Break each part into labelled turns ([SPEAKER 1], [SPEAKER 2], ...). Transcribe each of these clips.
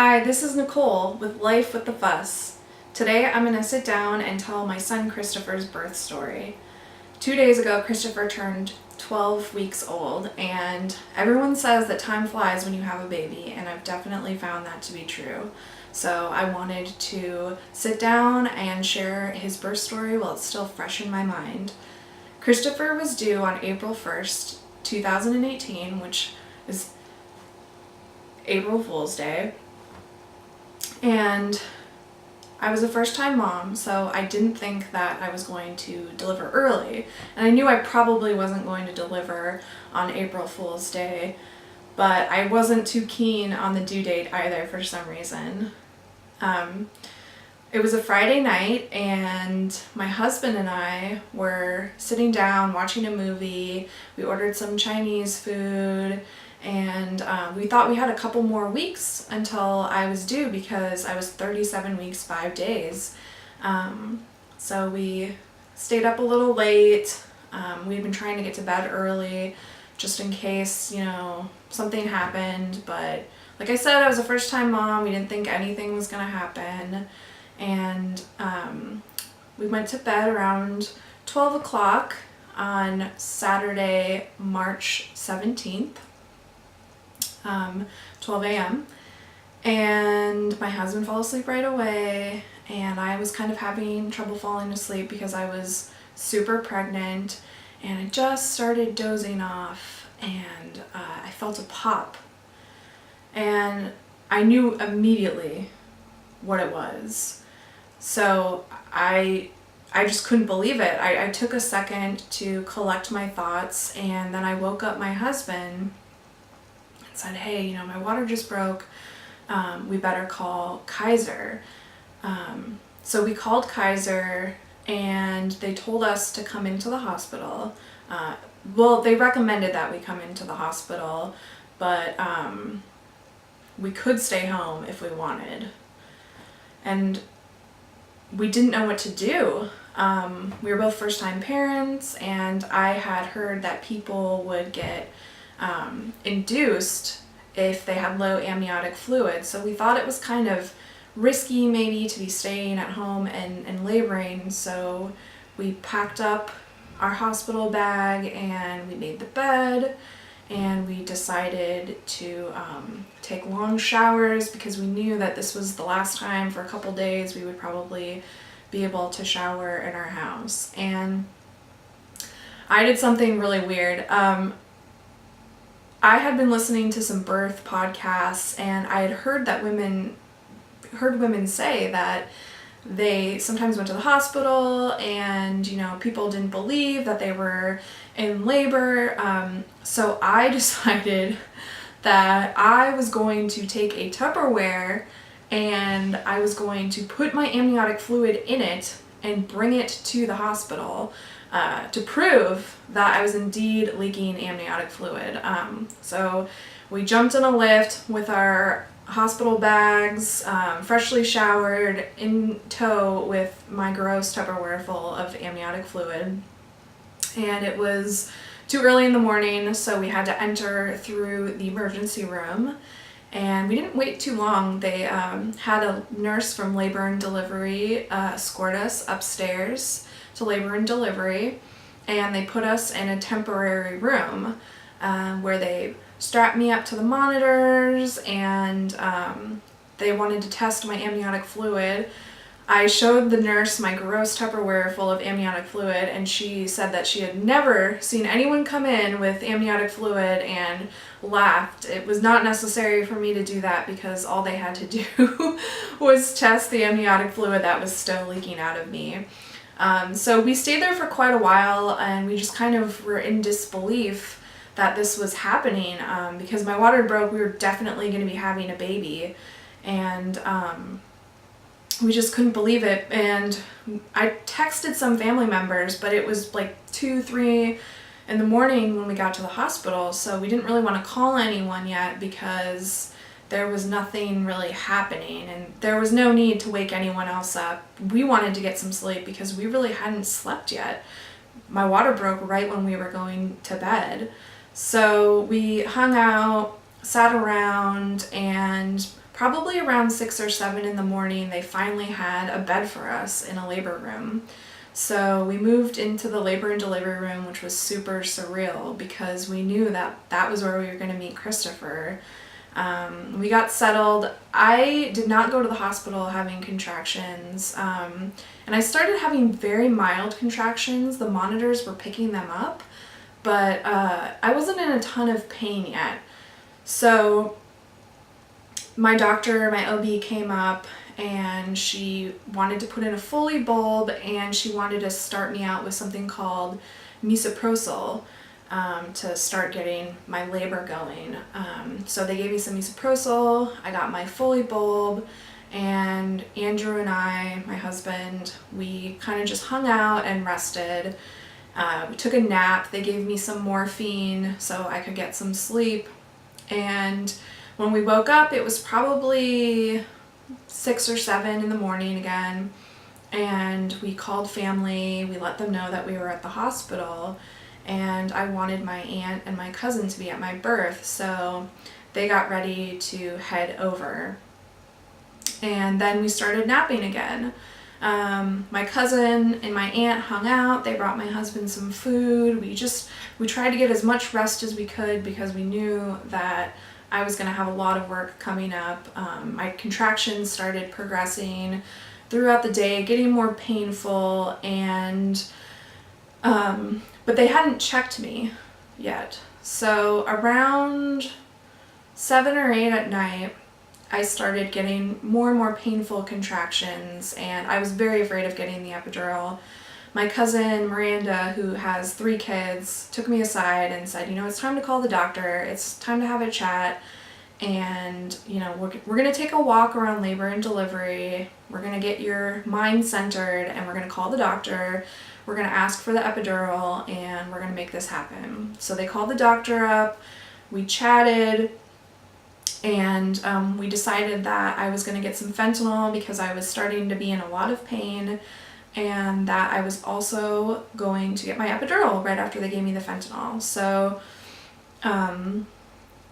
[SPEAKER 1] Hi, this is Nicole with Life with the Fuss. Today I'm going to sit down and tell my son Christopher's birth story. 2 days ago, Christopher turned 12 weeks old, and everyone says that time flies when you have a baby, and I've definitely found that to be true. So I wanted to sit down and share his birth story while it's still fresh in my mind. Christopher was due on April 1st, 2018, which is April Fool's Day. And I was a first-time mom, so I didn't think that I was going to deliver early. And I knew I probably wasn't going to deliver on April Fool's Day, but I wasn't too keen on the due date either for some reason. It was a Friday night, and my husband and I were sitting down watching a movie. We ordered some Chinese food, and we thought we had a couple more weeks until I was due because I was 37 weeks, 5 days. So we stayed up a little late. We'd been trying to get to bed early just in case, something happened. But like I said, I was a first-time mom. We didn't think anything was going to happen. And we went to bed around 12 o'clock on Saturday, March 17th. 12 a.m. and my husband fell asleep right away, and I was kind of having trouble falling asleep because I was super pregnant, and I just started dozing off, and I felt a pop, and I knew immediately what it was. So I just couldn't believe it. I took a second to collect my thoughts, and then I woke up my husband and said, hey, my water just broke. We better call Kaiser. So we called Kaiser, and they told us to come into the hospital. Well, they recommended that we come into the hospital, but we could stay home if we wanted. And we didn't know what to do. We were both first-time parents, and I had heard that people would get induced if they had low amniotic fluid. So we thought it was kind of risky maybe to be staying at home and laboring. So we packed up our hospital bag, and we made the bed, and we decided to take long showers because we knew that this was the last time for a couple days we would probably be able to shower in our house. And I did something really weird. I had been listening to some birth podcasts, and I had heard women say that they sometimes went to the hospital, and people didn't believe that they were in labor. So I decided that I was going to take a Tupperware, and I was going to put my amniotic fluid in it and bring it to the hospital to prove that I was indeed leaking amniotic fluid. So we jumped in a lift with our hospital bags, freshly showered, in tow with my gross Tupperware full of amniotic fluid. And it was too early in the morning, so we had to enter through the emergency room. And we didn't wait too long. They had a nurse from labor and delivery escort us upstairs to labor and delivery, and they put us in a temporary room where they strapped me up to the monitors, and they wanted to test my amniotic fluid. I showed the nurse my gross Tupperware full of amniotic fluid, and she said that she had never seen anyone come in with amniotic fluid, and laughed. It was not necessary for me to do that because all they had to do was test the amniotic fluid that was still leaking out of me. So we stayed there for quite a while, and we just kind of were in disbelief that this was happening because my water broke. We were definitely going to be having a baby, and we just couldn't believe it. And I texted some family members, but it was like 2, 3 in the morning when we got to the hospital, so we didn't really want to call anyone yet because there was nothing really happening, and there was no need to wake anyone else up. We wanted to get some sleep because we really hadn't slept yet. My water broke right when we were going to bed. So we hung out, sat around, and probably around 6 or 7 in the morning, they finally had a bed for us in a labor room. So we moved into the labor and delivery room, which was super surreal because we knew that that was where we were going to meet Christopher. We got settled. I did not go to the hospital having contractions, and I started having very mild contractions. The monitors were picking them up, but I wasn't in a ton of pain yet. So my doctor, my OB, came up and she wanted to put in a Foley bulb, and she wanted to start me out with something called misoprostol to start getting my labor going. So they gave me some misoprostol, I got my Foley bulb, and Andrew and I, my husband, we kind of just hung out and rested. We took a nap. They gave me some morphine so I could get some sleep. And when we woke up, it was probably 6 or 7 in the morning again. And we called family. We let them know that we were at the hospital. And I wanted my aunt and my cousin to be at my birth. So they got ready to head over. And then we started napping again. My cousin and my aunt hung out. They brought my husband some food. We tried to get as much rest as we could because we knew that I was going to have a lot of work coming up. My contractions started progressing throughout the day, getting more painful, and but they hadn't checked me yet. So around 7 or 8 at night, I started getting more and more painful contractions, and I was very afraid of getting the epidural. My cousin Miranda, who has 3 kids, took me aside and said, it's time to call the doctor. It's time to have a chat. And, we're going to take a walk around labor and delivery. We're going to get your mind centered, and we're going to call the doctor. We're going to ask for the epidural, and we're going to make this happen. So they called the doctor up. We chatted. And we decided that I was going to get some fentanyl because I was starting to be in a lot of pain, and that I was also going to get my epidural right after they gave me the fentanyl. So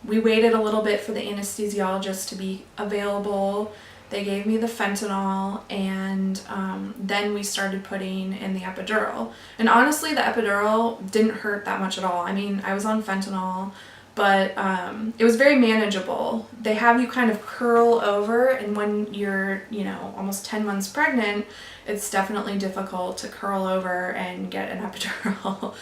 [SPEAKER 1] we waited a little bit for the anesthesiologist to be available. They gave me the fentanyl, and then we started putting in the epidural. And honestly, the epidural didn't hurt that much at all. I mean, I was on fentanyl, but it was very manageable. They have you kind of curl over, and when you're, almost 10 months pregnant, it's definitely difficult to curl over and get an epidural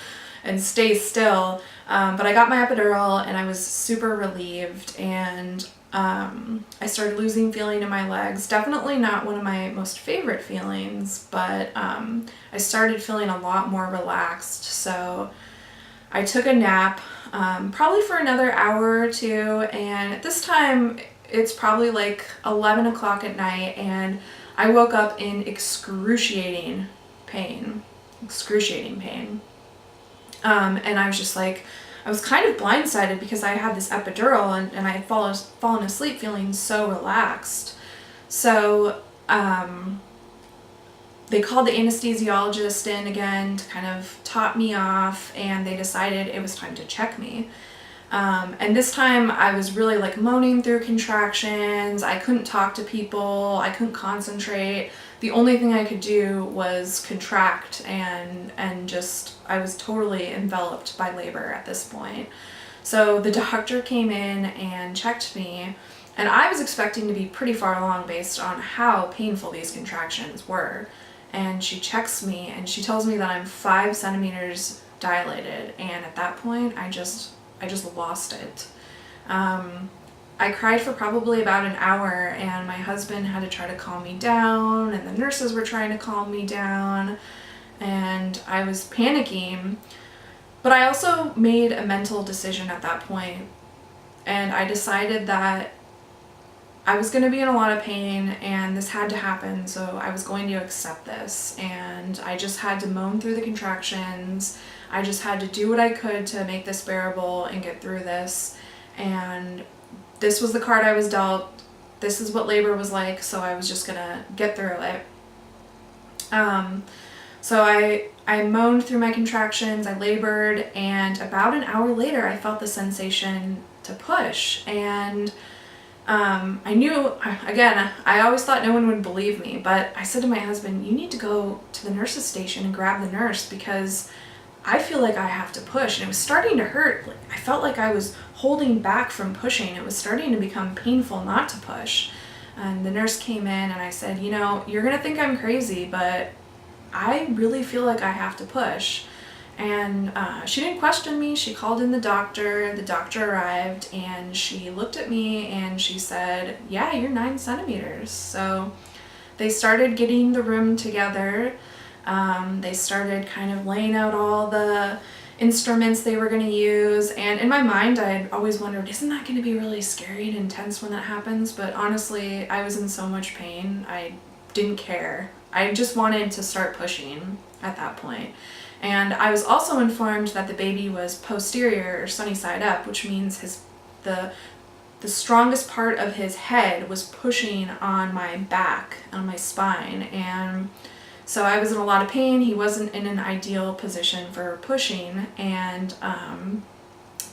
[SPEAKER 1] and stay still. But I got my epidural, and I was super relieved, and I started losing feeling in my legs. Definitely not one of my most favorite feelings, but I started feeling a lot more relaxed. So I took a nap, probably for another hour or 2, and at this time it's probably like 11 o'clock at night, and I woke up in excruciating pain. And I was just like, I was kind of blindsided because I had this epidural, and I had fallen asleep feeling so relaxed. So they called the anesthesiologist in again to kind of top me off, and they decided it was time to check me. And this time I was really like moaning through contractions. I couldn't talk to people. I couldn't concentrate. The only thing I could do was contract, and just, I was totally enveloped by labor at this point. So the doctor came in and checked me, and I was expecting to be pretty far along based on how painful these contractions were. And she checks me, and she tells me that I'm 5 centimeters dilated, and at that point I just lost it. I cried for probably about an hour, and my husband had to try to calm me down, and the nurses were trying to calm me down, and I was panicking. But I also made a mental decision at that point, and I decided that I was going to be in a lot of pain, and this had to happen, so I was going to accept this, and I just had to moan through the contractions. I just had to do what I could to make this bearable and get through this, and this was the card I was dealt. This is what labor was like, so I was just gonna get through it. So I moaned through my contractions, I labored, and about an hour later I felt the sensation to push, and I knew, again, I always thought no one would believe me, but I said to my husband, you need to go to the nurse's station and grab the nurse because I feel like I have to push. And it was starting to hurt. Like, I felt like I was holding back from pushing. It was starting to become painful not to push. And the nurse came in and I said, you know, you're going to think I'm crazy, but I really feel like I have to push. And she didn't question me. She called in the doctor. The doctor arrived and she looked at me and she said, yeah, you're 9 centimeters. So they started getting the room together. They started kind of laying out all the instruments they were going to use. And in my mind, I had always wondered, isn't that going to be really scary and intense when that happens? But honestly, I was in so much pain. I didn't care. I just wanted to start pushing at that point. And I was also informed that the baby was posterior or sunny side up, which means the strongest part of his head was pushing on my back, on my spine. And so I was in a lot of pain. He wasn't in an ideal position for pushing, and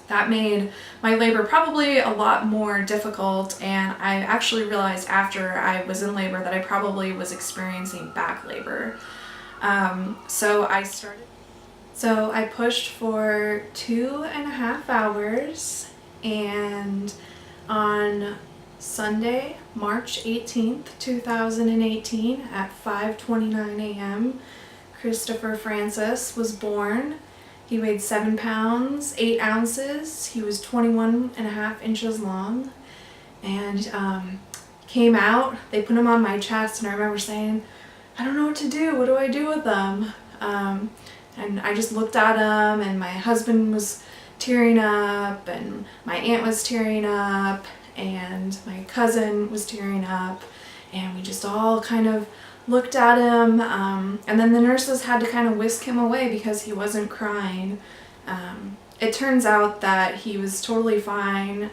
[SPEAKER 1] that made my labor probably a lot more difficult. And I actually realized after I was in labor that I probably was experiencing back labor. So I pushed for 2.5 hours, and on Sunday, March 18th, 2018 at 5:29 a.m., Christopher Francis was born. He weighed 7 pounds, 8 ounces. He was 21.5 inches long, and came out. They put him on my chest, and I remember saying, I don't know what to do. What do I do with them? And I just looked at him, and my husband was tearing up, and my aunt was tearing up, and my cousin was tearing up, and we just all kind of looked at him, and then the nurses had to kind of whisk him away because he wasn't crying. It turns out that he was totally fine.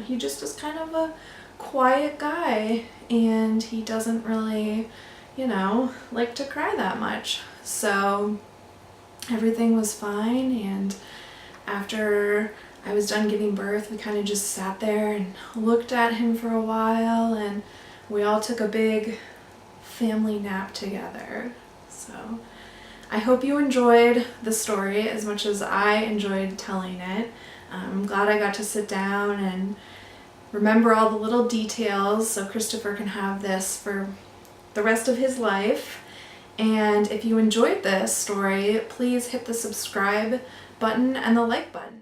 [SPEAKER 1] He just is kind of a quiet guy, and he doesn't really, like to cry that much. So everything was fine, and after I was done giving birth, we kind of just sat there and looked at him for a while, and we all took a big family nap together. So I hope you enjoyed the story as much as I enjoyed telling it. I'm glad I got to sit down and remember all the little details so Christopher can have this for the rest of his life. And if you enjoyed this story, please hit the subscribe button and the like button.